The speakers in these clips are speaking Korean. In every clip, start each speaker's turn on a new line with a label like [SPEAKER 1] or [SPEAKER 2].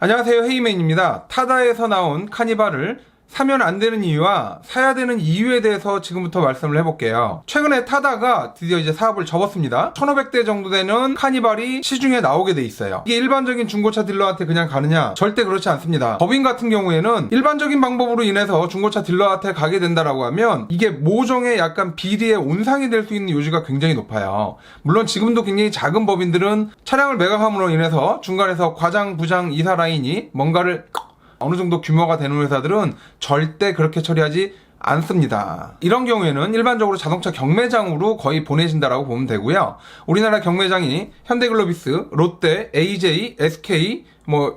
[SPEAKER 1] 안녕하세요, 헤이맨입니다. 타다에서 나온 카니발을 사면 안 되는 이유와 사야 되는 이유에 대해서 지금부터 말씀을 해볼게요. 최근에 타다가 드디어 이제 사업을 접었습니다. 1500대 정도 되는 카니발이 시중에 나오게 돼 있어요. 이게 일반적인 중고차 딜러한테 그냥 가느냐? 절대 그렇지 않습니다. 법인 같은 경우에는 일반적인 방법으로 인해서 중고차 딜러한테 가게 된다라고 하면 이게 모종의 약간 비리의 온상이 될 수 있는 요지가 굉장히 높아요. 물론 지금도 굉장히 작은 법인들은 차량을 매각함으로 인해서 중간에서 과장, 부장, 이사 라인이 뭔가를 어느 정도 규모가 되는 회사들은 절대 그렇게 처리하지 않습니다. 이런 경우에는 일반적으로 자동차 경매장으로 거의 보내신다라고 보면 되고요. 우리나라 경매장이 현대글로비스, 롯데, AJ, SK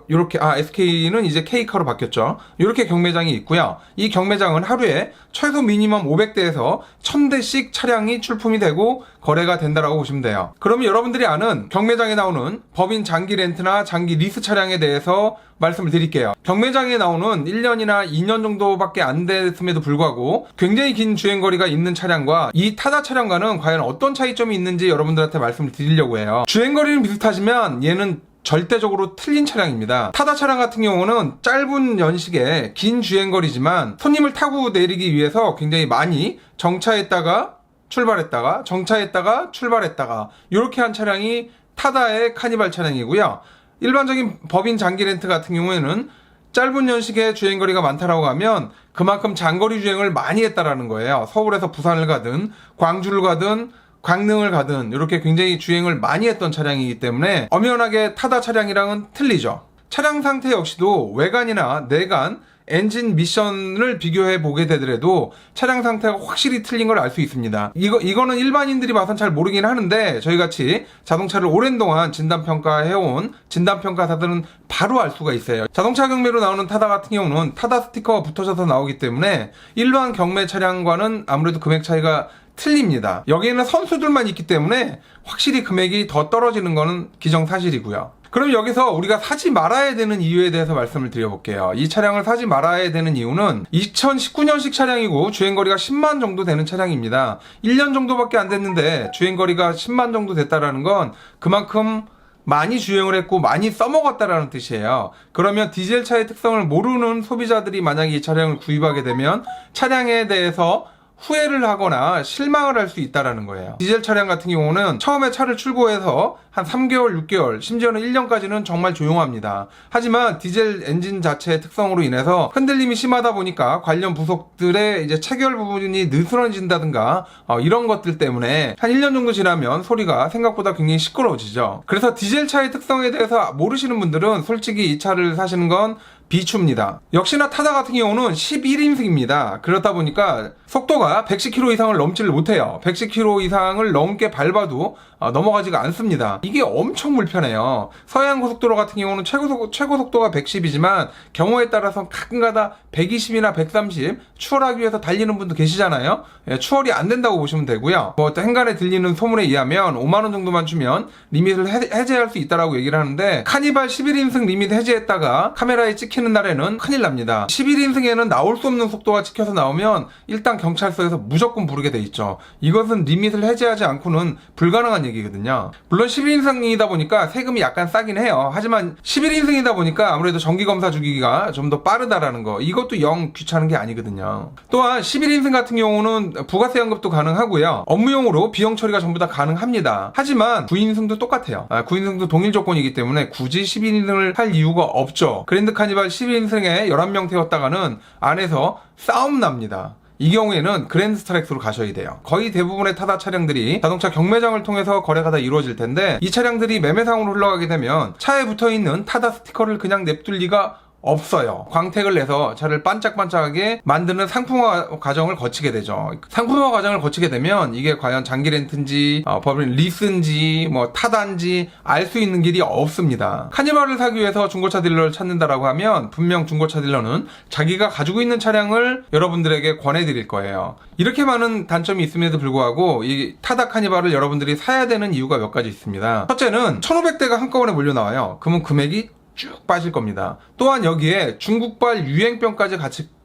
[SPEAKER 1] 이렇게 SK는 이제 K카로 바뀌었죠. 이렇게 경매장이 있고요. 이 경매장은 하루에 최소 미니멈 500대에서 1000대씩 차량이 출품이 되고 거래가 된다라고 보시면 돼요. 그러면 여러분들이 아는 경매장에 나오는 법인 장기 렌트나 장기 리스 차량에 대해서 말씀을 드릴게요. 경매장에 나오는 1년이나 2년 정도밖에 안 됐음에도 불구하고 굉장히 긴 주행거리가 있는 차량과 이 타다 차량과는 과연 어떤 차이점이 있는지 여러분들한테 말씀을 드리려고 해요. 주행거리는 비슷하지만 얘는 절대적으로 틀린 차량입니다. 타다 차량 같은 경우는 짧은 연식에 긴 주행거리지만 손님을 타고 내리기 위해서 굉장히 많이 정차했다가 출발했다가 정차했다가 출발했다가 이렇게 한 차량이 타다의 카니발 차량이고요. 일반적인 법인 장기 렌트 같은 경우에는 짧은 연식에 주행거리가 많다라고 하면 그만큼 장거리 주행을 많이 했다라는 거예요. 서울에서 부산을 가든 광주를 가든 강릉을 가든 이렇게 굉장히 주행을 많이 했던 차량이기 때문에 엄연하게 타다 차량이랑은 틀리죠. 차량 상태 역시도 외관이나 내관, 엔진 미션을 비교해 보게 되더라도 차량 상태가 확실히 틀린 걸 알 수 있습니다. 이거는 일반인들이 봐선 잘 모르긴 하는데 저희같이 자동차를 오랜 동안 진단평가해온 진단평가사들은 바로 알 수가 있어요. 자동차 경매로 나오는 타다 같은 경우는 타다 스티커가 붙어져서 나오기 때문에 일반 경매 차량과는 아무래도 금액 차이가 틀립니다. 여기에는 선수들만 있기 때문에 확실히 금액이 더 떨어지는 거는 기정사실이고요. 그럼 여기서 우리가 사지 말아야 되는 이유에 대해서 말씀을 드려볼게요. 이 차량을 사지 말아야 되는 이유는 2019년식 차량이고 주행거리가 10만 정도 되는 차량입니다. 1년 정도밖에 안 됐는데 주행거리가 10만 정도 됐다라는 건 그만큼 많이 주행을 했고 많이 써먹었다라는 뜻이에요. 그러면 디젤차의 특성을 모르는 소비자들이 만약에 이 차량을 구입하게 되면 차량에 대해서 후회를 하거나 실망을 할 수 있다라는 거예요. 디젤 차량 같은 경우는 처음에 차를 출고해서 한 3개월, 6개월, 심지어는 1년까지는 정말 조용합니다. 하지만 디젤 엔진 자체의 특성으로 인해서 흔들림이 심하다 보니까 관련 부속들의 이제 체결 부분이 느슨해진다든가 이런 것들 때문에 한 1년 정도 지나면 소리가 생각보다 굉장히 시끄러워지죠. 그래서 디젤 차의 특성에 대해서 모르시는 분들은 솔직히 이 차를 사시는 건 비추입니다. 역시나 타다 같은 경우는 11인승입니다. 그렇다 보니까 속도가 110km 이상을 넘지를 못해요. 110km 이상을 넘게 밟아도 넘어가지가 않습니다. 이게 엄청 불편해요. 서해안 고속도로 같은 경우는 최고 속도가 110이지만 경우에 따라서 가끔가다 120이나 130 추월하기 위해서 달리는 분도 계시잖아요. 추월이 안 된다고 보시면 되고요. 행간에 들리는 소문에 의하면 5만원 정도만 주면 리밋을 해제할 수 있다라고 얘기를 하는데 카니발 11인승 리밋 해제했다가 카메라에 찍히는 날에는 큰일 납니다. 11인승에는 나올 수 없는 속도가 찍혀서 나오면 일단 경찰서에서 무조건 부르게 돼 있죠. 이것은 리밋을 해제하지 않고는 불가능한 얘기거든요. 물론 11인승이다 보니까 세금이 약간 싸긴 해요. 하지만 11인승이다 보니까 아무래도 정기검사 주기가 좀 더 빠르다라는 거, 이것도 영 귀찮은 게 아니거든요. 또한 11인승 같은 경우는 부가세 환급도 가능하고요. 업무용으로 비용 처리가 전부 다 가능합니다. 하지만 9인승도 똑같아요. 9인승도 동일 조건이기 때문에 굳이 11인승을 할 이유가 없죠. 그랜드 카니발 11인승에 11명 태웠다가는 안에서 싸움 납니다. 이 경우에는 그랜드 스타렉스로 가셔야 돼요. 거의 대부분의 타다 차량들이 자동차 경매장을 통해서 거래가 다 이루어질 텐데 이 차량들이 매매상으로 흘러가게 되면 차에 붙어있는 타다 스티커를 그냥 냅둘 리가 없어요. 광택을 내서 차를 반짝반짝하게 만드는 상품화 과정을 거치게 되죠. 상품화 과정을 거치게 되면 이게 과연 장기 렌트인지 법인 리스인지 타다인지 알 수 있는 길이 없습니다. 카니발을 사기 위해서 중고차 딜러를 찾는다라고 하면 분명 중고차 딜러는 자기가 가지고 있는 차량을 여러분들에게 권해드릴 거예요. 이렇게 많은 단점이 있음에도 불구하고 이 타다 카니발을 여러분들이 사야 되는 이유가 몇 가지 있습니다. 첫째는 1500대가 한꺼번에 몰려 나와요. 그러면 금액이 쭉 빠질 겁니다. 또한 여기에 중국발 유행병까지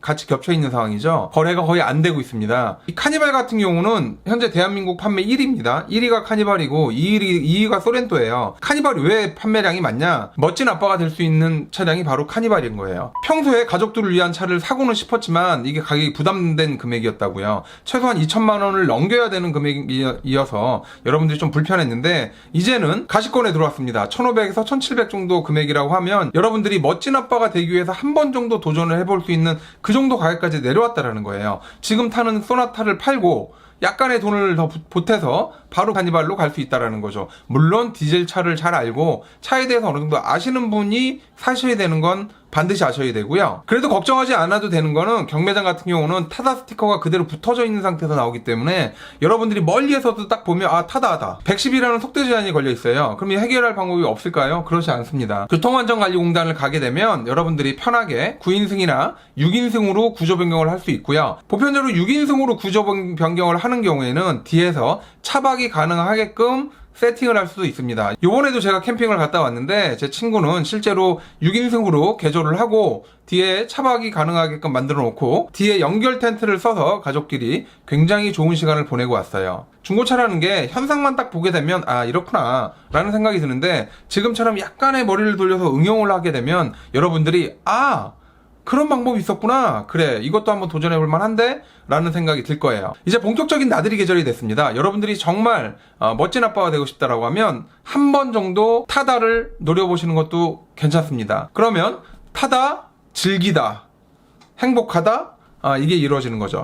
[SPEAKER 1] 같이 겹쳐 있는 상황이죠. 거래가 거의 안 되고 있습니다. 이 카니발 같은 경우는 현재 대한민국 판매 1위입니다. 1위가 카니발이고 2위가 소렌토예요. 카니발이 왜 판매량이 많냐? 멋진 아빠가 될 수 있는 차량이 바로 카니발인 거예요. 평소에 가족들을 위한 차를 사고는 싶었지만 이게 가격이 부담된 금액이었다고요. 최소한 2천만 원을 넘겨야 되는 금액이어서 여러분들이 좀 불편했는데 이제는 가시권에 들어왔습니다. 1,500에서 1,700 정도 금액이라고 하면 여러분들이 멋진 아빠가 되기 위해서 한 번 정도 도전을 해볼 수 있는 그 정도 가격까지 내려왔다라는 거예요. 지금 타는 소나타를 팔고 약간의 돈을 더 보태서 바로 카니발로 갈 수 있다라는 거죠. 물론 디젤 차를 잘 알고 차에 대해서 어느 정도 아시는 분이 사셔야 되는 건 반드시 아셔야 되고요. 그래도 걱정하지 않아도 되는 거는 경매장 같은 경우는 타다 스티커가 그대로 붙어져 있는 상태에서 나오기 때문에 여러분들이 멀리에서도 딱 보면 아 타다하다 110이라는 속도 제한이 걸려 있어요. 그럼 이 해결할 방법이 없을까요? 그렇지 않습니다. 교통안전관리공단을 가게 되면 여러분들이 편하게 9인승이나 6인승으로 구조 변경을 할 수 있고요. 보편적으로 6인승으로 구조 변경을 하는 경우에는 뒤에서 차박이 가능하게끔 세팅을 할 수도 있습니다. 요번에도 제가 캠핑을 갔다 왔는데 제 친구는 실제로 6인승으로 개조를 하고 뒤에 차박이 가능하게끔 만들어 놓고 뒤에 연결 텐트를 써서 가족끼리 굉장히 좋은 시간을 보내고 왔어요. 중고차라는 게 현상만 딱 보게 되면 아 이렇구나 라는 생각이 드는데 지금처럼 약간의 머리를 돌려서 응용을 하게 되면 여러분들이 아 그런 방법이 있었구나. 그래, 이것도 한번 도전해볼 만한데? 라는 생각이 들 거예요. 이제 본격적인 나들이 계절이 됐습니다. 여러분들이 정말 멋진 아빠가 되고 싶다라고 하면 한 번 정도 타다를 노려보시는 것도 괜찮습니다. 그러면 타다, 즐기다, 행복하다, 이게 이루어지는 거죠.